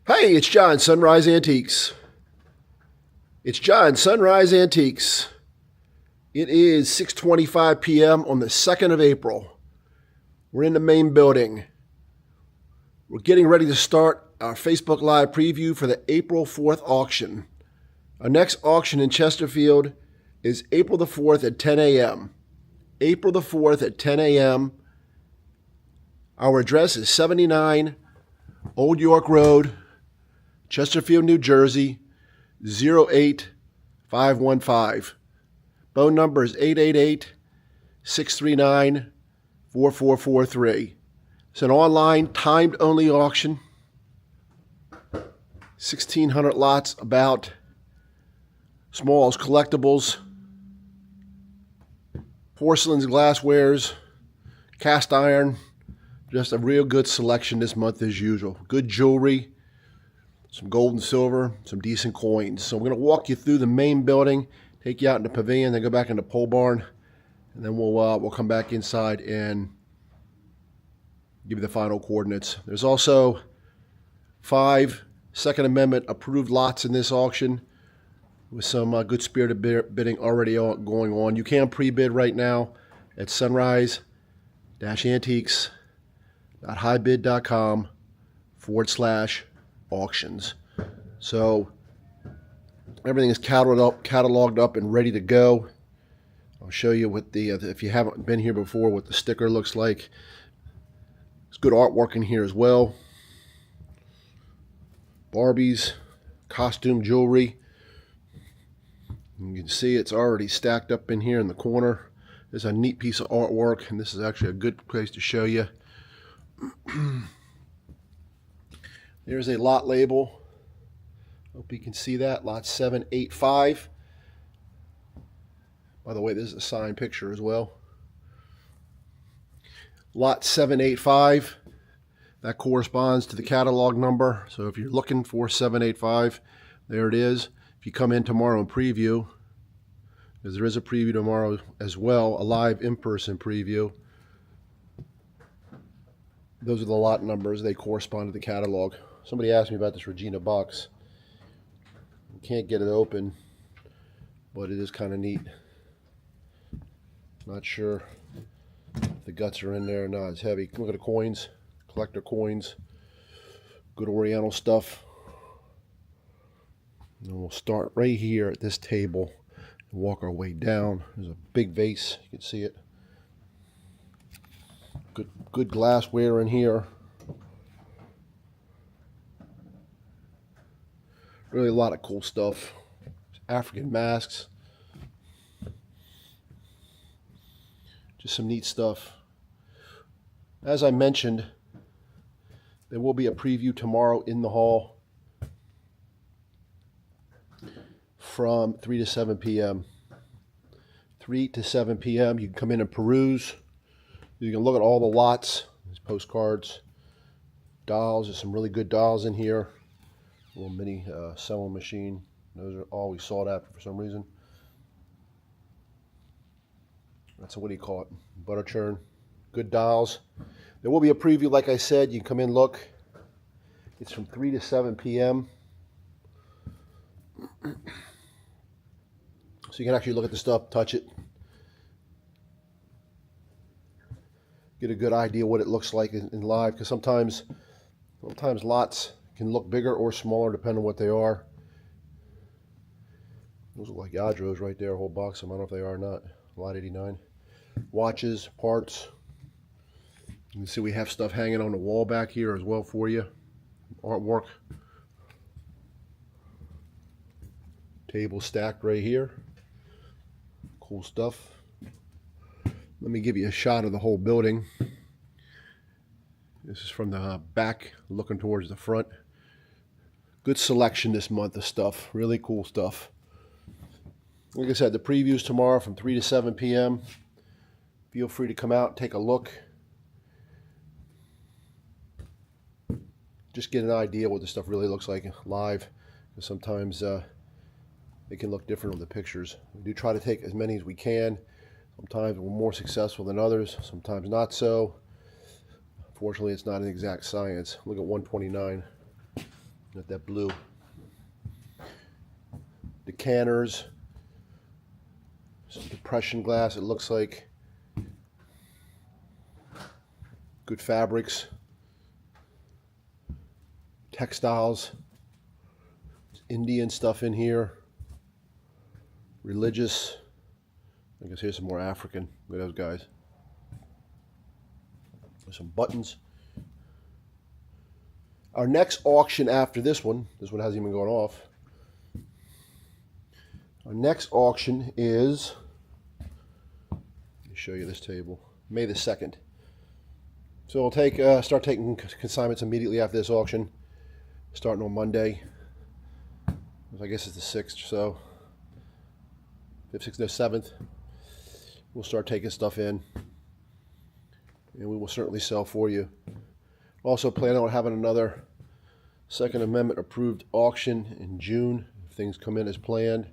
Hey, it's John, Sunrise Antiques. It's John, Sunrise Antiques. It is 6:25 p.m. on the 2nd of April. We're in the main building. We're getting ready to start our Facebook Live preview for the April 4th auction. Our next auction in Chesterfield is April the 4th at 10 a.m. April the 4th at 10 a.m. Our address is 79 Old York Road, Chesterfield, New Jersey, 08515. Phone number is 888-639-4443. It's an online, timed-only auction. 1,600 lots about. Smalls, collectibles, porcelains, glasswares, cast iron. Just a real good selection this month as usual. Good jewelry. Some gold and silver, some decent coins. So we're going to walk you through the main building, take you out in the pavilion, then go back in the pole barn, and then we'll come back inside and give you the final coordinates. There's also 5 Second Amendment approved lots in this auction with some good spirited bidding already going on. You can pre-bid right now at sunrise-antiques.hibid.com/auctions. So everything is cataloged up and ready to go. I'll show you what the if you haven't been here before, what the sticker looks like. There's good artwork in here as well. Barbies, costume jewelry. You can see it's already stacked up in here in the corner. There's a neat piece of artwork, and this is actually a good place to show you. There's a lot label. Hope you can see that. Lot 785. By the way, this is a signed picture as well. Lot 785. That corresponds to the catalog number. So if you're looking for 785, there it is. If you come in tomorrow and preview, because there is a preview tomorrow as well, a live in-person preview. Those are the lot numbers. They correspond to the catalog. Somebody asked me about this Regina box. You can't get it open, but it is kind of neat. Not sure if the guts are in there or not. It's heavy. Look at the coins, collector coins, good Oriental stuff. And we'll start right here at this table and walk our way down. There's a big vase. You can see it. Good glassware in here. Really a lot of cool stuff. African masks. Just some neat stuff. As I mentioned, there will be a preview tomorrow in the hall from 3 to 7 p.m. 3 to 7 p.m. You can come in and peruse. You can look at all the lots, these postcards, dolls. There's some really good dolls in here. A little mini sewing machine. Those are always sought after for some reason. That's a, what do you call it? Butter churn. Good dolls. There will be a preview, like I said. You can come in, look. It's from 3 to 7 p.m. So you can actually look at the stuff, touch it. Get a good idea what it looks like in live, because sometimes lots can look bigger or smaller depending on what they are. Those look like Yadros right there, a whole box of them. I don't know if they are or not. Lot 89. Watches, parts. You can see we have stuff hanging on the wall back here as well for you. Artwork. Table stacked right here. Cool stuff. Let me give you a shot of the whole building. This is from the back, looking towards the front. Good selection this month of stuff. Really cool stuff. Like I said, the previews tomorrow from 3 to 7 p.m. Feel free to come out and take a look. Just get an idea what the stuff really looks like live. Because sometimes it can look different on the pictures. We do try to take as many as we can. Sometimes we're more successful than others, sometimes not so. Fortunately, it's not an exact science. Look at 129. Got that blue. Decanters. Some depression glass, it looks like. Good fabrics. Textiles. Indian stuff in here. Religious. I guess here's some more African. Look at those guys. There's some buttons. Our next auction after this one hasn't even gone off. Our next auction is, let me show you this table, May the 2nd. So we'll start taking consignments immediately after this auction, starting on Monday. I guess it's the 6th or so. 5th, 6th, no, 7th. We'll start taking stuff in, and we will certainly sell for you. Also plan on having another Second Amendment approved auction in June if things come in as planned.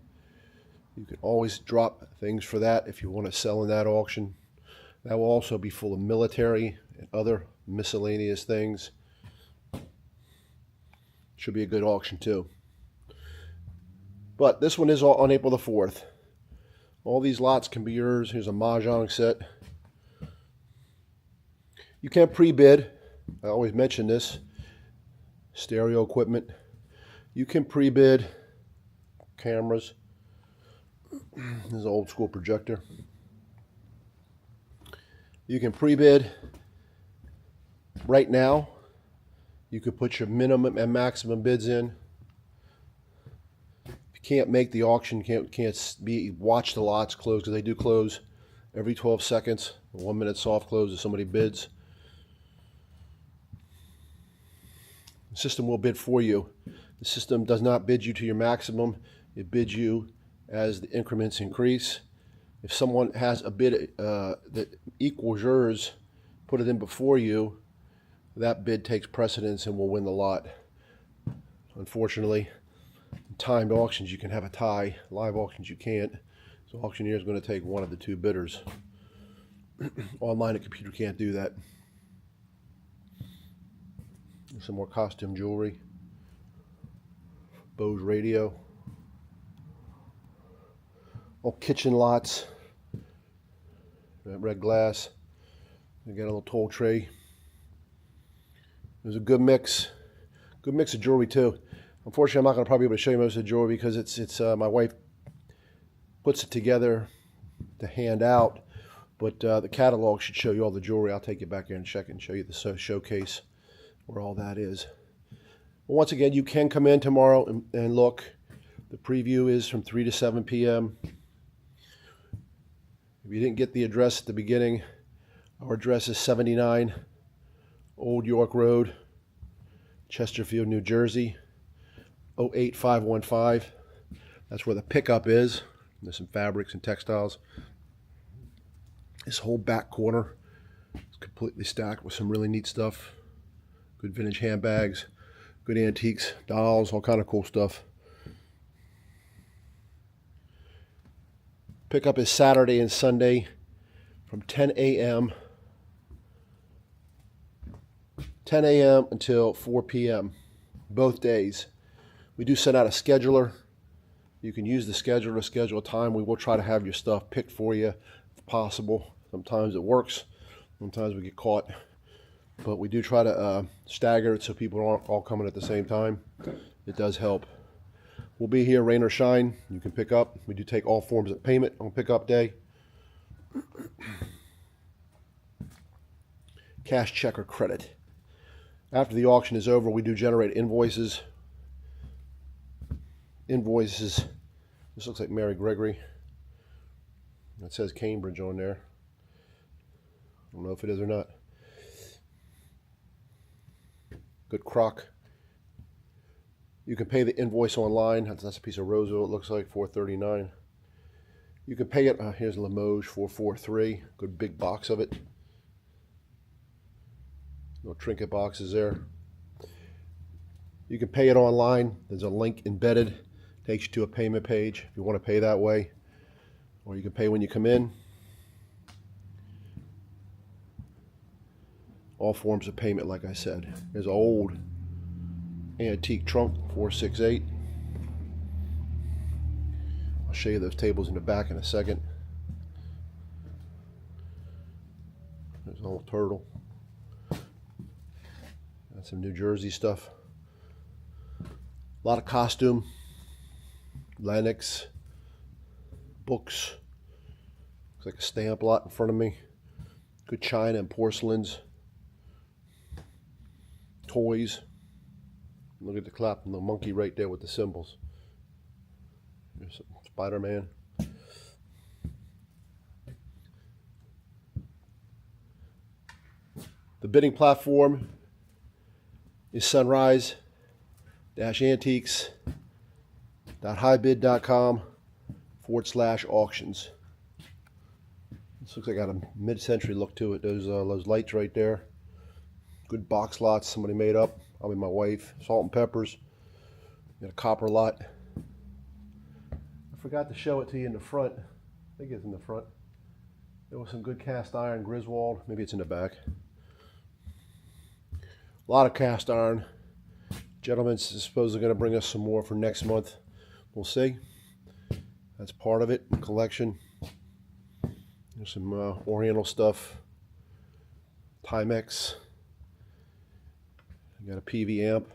You can always drop things for that if you want to sell in that auction. That will also be full of military and other miscellaneous things. Should be a good auction too. But this one is on April the 4th. All these lots can be yours. Here's a Mahjong set. You can pre-bid. I always mention this. Stereo equipment. You can pre-bid cameras. This is an old school projector. You can pre-bid right now. You can put your minimum and maximum bids in. If you can't make the auction, watch the lots close, because they do close every 12 seconds. 1 minute soft close if somebody bids. The system will bid for you. The system does not bid you to your maximum. It bids you as the increments increase. If someone has a bid that equals yours, put it in before you, that bid takes precedence and will win the lot. Unfortunately, in timed auctions you can have a tie. Live auctions you can't. So auctioneer is going to take one of the two bidders. Online, a computer can't do that. Some more costume jewelry. Bose radio. All kitchen lots. That red glass. We got a little toll tray. There's a good mix of jewelry too. Unfortunately, I'm not going to probably be able to show you most of the jewelry because it's my wife puts it together to hand out. But the catalog should show you all the jewelry. I'll take you back there and check and show you the showcase where all that is. Well, once again, you can come in tomorrow and look. The preview is from 3 to 7 p.m. If you didn't get the address at the beginning, our address is 79 Old York Road, Chesterfield, New Jersey, 08515. That's where the pickup is. There's some fabrics and textiles. This whole back corner is completely stacked with some really neat stuff. Good vintage handbags, good antiques, dolls, all kind of cool stuff. Pickup is Saturday and Sunday from 10 a.m. until 4 p.m. both days. We do send out a scheduler. You can use the scheduler to schedule a time. We will try to have your stuff picked for you if possible. Sometimes it works. Sometimes we get caught. But we do try to stagger it so people aren't all coming at the same time. It does help. We'll be here, rain or shine. You can pick up. We do take all forms of payment on pickup day. Cash, check, or credit. After the auction is over, we do generate invoices. This looks like Mary Gregory. It says Cambridge on there. I don't know if it is or not. Good crock. You can pay the invoice online. That's a piece of Roseville, it looks like, $4.39. You can pay it, here's Limoges, $4.43. Good big box of it. No trinket boxes there. You can pay it online. There's a link embedded. Takes you to a payment page if you want to pay that way. Or you can pay when you come in. All forms of payment, like I said. There's an old antique trunk, 468. I'll show you those tables in the back in a second. There's an old turtle. Got some New Jersey stuff. A lot of costume, Lennox, books. Looks like a stamp lot in front of me. Good china and porcelains. Toys. Look at the clap and the monkey right there with the symbols. There's Spider-Man. The bidding platform is sunrise-antiques.hibid.com/auctions. This looks like got a mid-century look to it. Those lights right there. Good box lots somebody made up. I'll be my wife. Salt and peppers. Got a copper lot. I forgot to show it to you in the front. I think it's in the front. There was some good cast iron Griswold. Maybe it's in the back. A lot of cast iron. Gentleman's supposedly going to bring us some more for next month. We'll see. That's part of it. Collection. There's some Oriental stuff. Timex. Got a PV amp.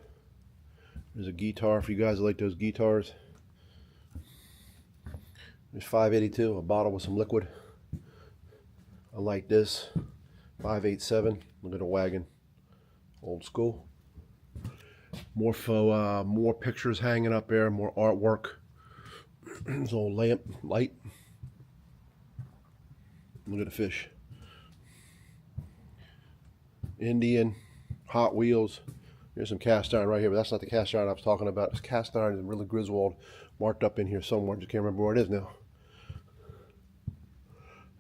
There's a guitar for you guys that like those guitars. There's 582, a bottle with some liquid. I like this. 587. Look at the wagon. Old school. More pictures hanging up there. More artwork. There's an old light. Look at the fish. Indian. Hot Wheels. Here's some cast iron right here, but that's not the cast iron I was talking about. It's cast iron and really Griswold marked up in here somewhere. Just can't remember where it is now.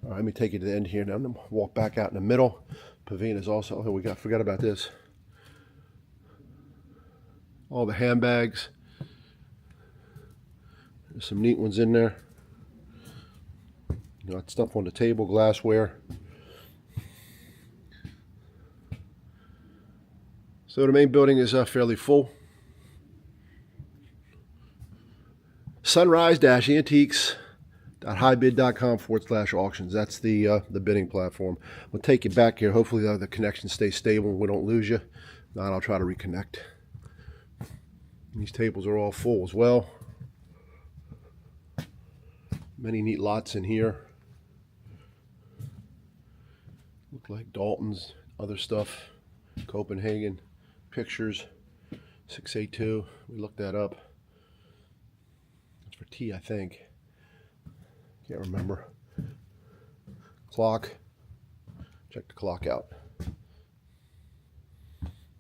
All right, let me take you to the end here. Now I'm going to walk back out in the middle. Pavilion is also, oh, forgot about this. All the handbags. There's some neat ones in there. Got stuff on the table, glassware. So the main building is fairly full. Sunrise-antiques.hibid.com/auctions. That's the bidding platform. We'll take you back here. Hopefully the connection stays stable and we don't lose you. If not, I'll try to reconnect. These tables are all full as well. Many neat lots in here. Look like Dalton's, other stuff. Copenhagen. Pictures. 682. We looked that up. It's for tea, I think. Can't remember. Clock. Check the clock out.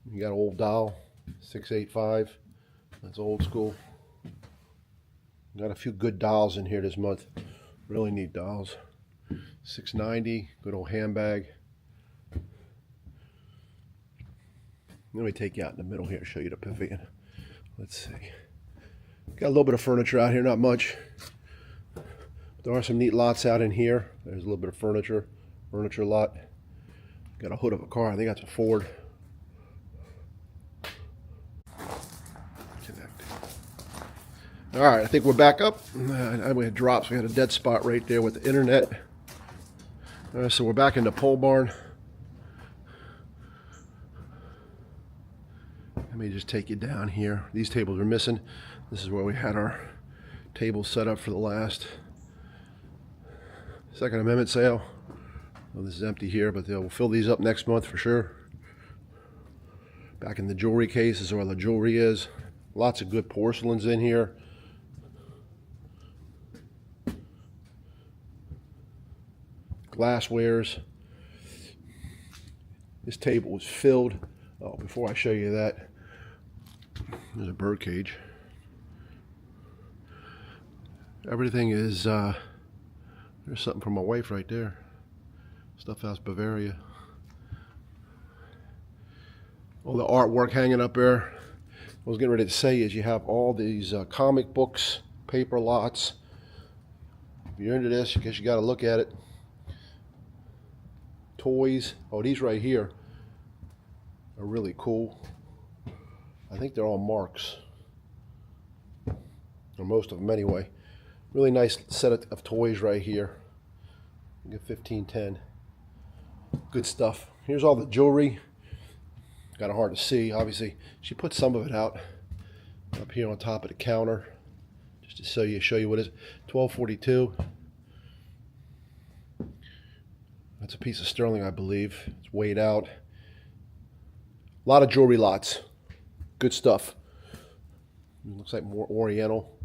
You got an old dial. 685. That's old school. Got a few good dials in here this month. Really neat dials. 690. Good old handbag. Let me take you out in the middle here and show you the pavilion. Let's see. Got a little bit of furniture out here, not much. There are some neat lots out in here. There's a little bit of furniture lot. Got a hood of a car. I think that's a Ford. Connect. All right, I think we're back up. We had drops. We had a dead spot right there with the internet. So we're back in the pole barn. Let me just take you down here. These tables are missing. This is where we had our tables set up for the last Second Amendment sale. Well, this is empty here, but they'll fill these up next month for sure. Back in the jewelry case, this is where the jewelry is. Lots of good porcelains in here. Glasswares. This table was filled. Oh, before I show you that, there's a bird cage. Everything is, there's something for my wife right there. Stuff House Bavaria. All the artwork hanging up there. I was getting ready to say is you have all these comic books, paper lots. If you're into this, I guess you got to look at it. Toys. Oh, these right here are really cool. I think they're all marks, or most of them anyway. Really nice set of toys right here. You get 1510. Good stuff. Here's all the jewelry. Kind of hard to see, obviously. She put some of it out up here on top of the counter, just to show you what it is. $12.42. That's a piece of sterling, I believe. It's weighed out. A lot of jewelry lots. Good stuff. It looks like more Oriental.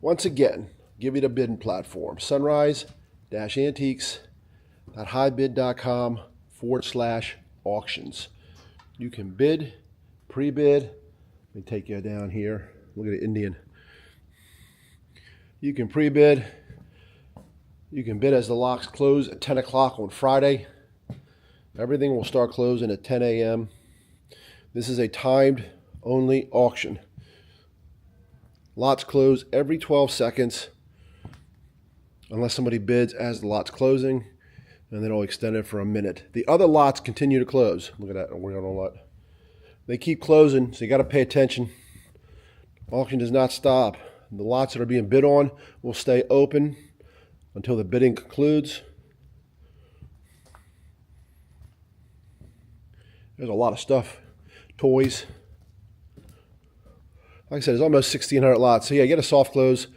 Once again, give you the bidding platform. sunrise-antiques.hibid.com/auctions. You can bid, pre-bid. Let me take you down here. Look at the Indian. You can pre-bid. You can bid as the locks close at 10 o'clock on Friday. Everything will start closing at 10 a.m. This is a timed only auction. Lots close every 12 seconds unless somebody bids as the lot's closing, and then it'll extend it for a minute. The other lots continue to close. Look at that Oriental lot. They keep closing, so you got to pay attention. Auction does not stop. The lots that are being bid on will stay open until the bidding concludes. There's a lot of stuff. Toys. Like I said, there's almost 1,600 lots. So yeah, get a soft close.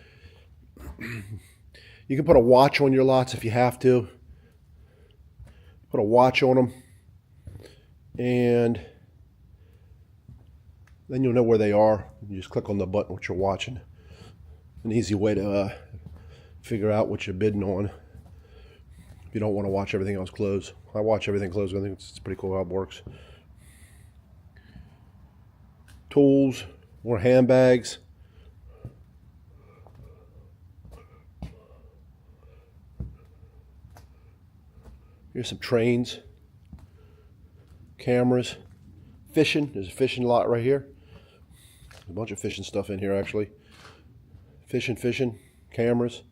You can put a watch on your lots if you have to. Put a watch on them. And then you'll know where they are. You just click on the button which you're watching. An easy way to figure out what you're bidding on if you don't want to watch everything else close. I watch everything close. I think it's pretty cool how it works. Tools, more handbags. Here's some trains, cameras, fishing. There's a fishing lot right here. A bunch of fishing stuff in here actually. Fishing, cameras.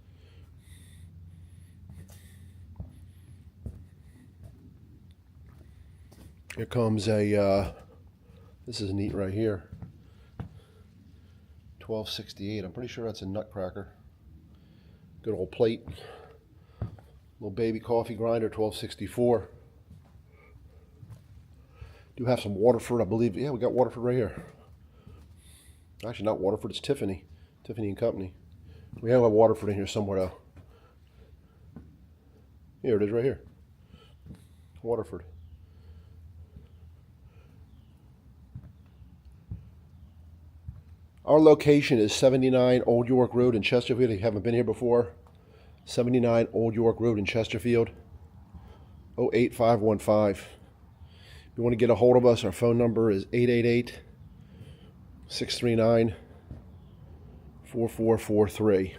Here comes a, this is neat right here. $12.68. I'm pretty sure that's a Nutcracker. Good old plate. Little baby coffee grinder, $12.64. Do have some Waterford, I believe. Yeah, we got Waterford right here. Actually, not Waterford, it's Tiffany. Tiffany and Company. We have a Waterford in here somewhere though. Here it is right here. Waterford. Our location is 79 Old York Road in Chesterfield. If you haven't been here before, 79 Old York Road in Chesterfield, 08515. If you want to get a hold of us, our phone number is 888-639-4443.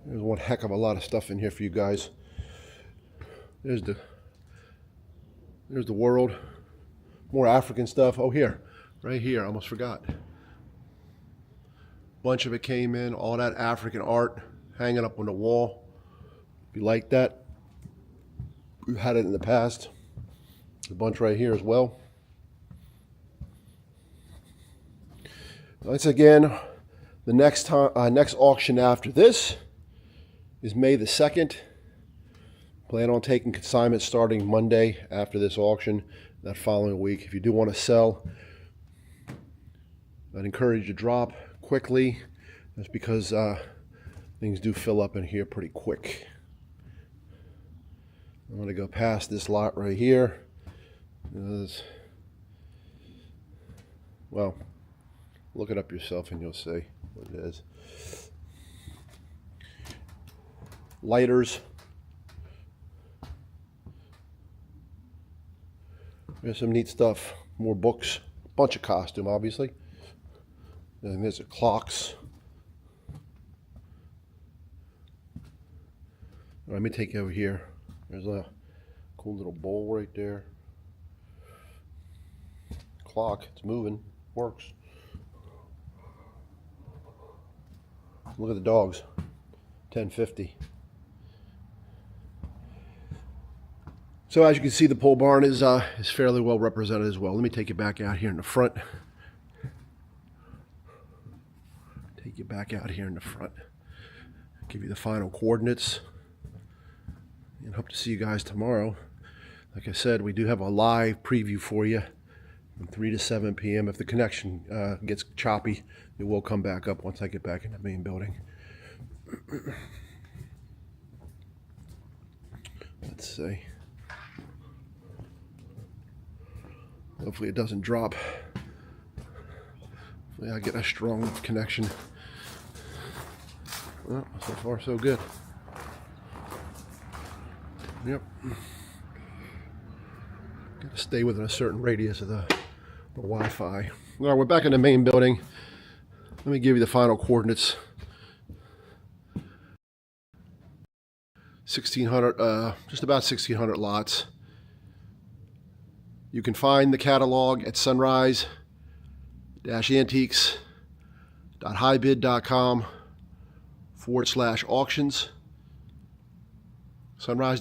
There's one heck of a lot of stuff in here for you guys. There's the world. More African stuff. Oh, here. Right here. I almost forgot. Bunch of it came in. All that African art hanging up on the wall. If you like that. We've had it in the past. A bunch right here as well. Once again, the next auction after this is May the 2nd. Plan on taking consignment starting Monday after this auction, that following week. If you do want to sell, I'd encourage you to drop quickly. That's because things do fill up in here pretty quick. I'm going to go past this lot right here. Well, look it up yourself and you'll see what it is. Lighters. There's some neat stuff. More books. Bunch of costume, obviously. And there's the clocks. Let me take you over here. There's a cool little bowl right there. Clock. It's moving. Works. Look at the dogs. 1050. So as you can see, the pole barn is fairly well represented as well. Let me take you back out here in the front. Take you back out here in the front. Give you the final coordinates. And hope to see you guys tomorrow. Like I said, we do have a live preview for you from 3 to 7 p.m. If the connection gets choppy, it will come back up once I get back in the main building. Let's see. Hopefully it doesn't drop. Hopefully I get a strong connection. Well, so far so good. Yep. Got to stay within a certain radius of the Wi-Fi. All right, we're back in the main building. Let me give you the final coordinates. 1,600, just about 1,600 lots. You can find the catalog at sunrise-antiques.hibid.com/auctions. Sunrise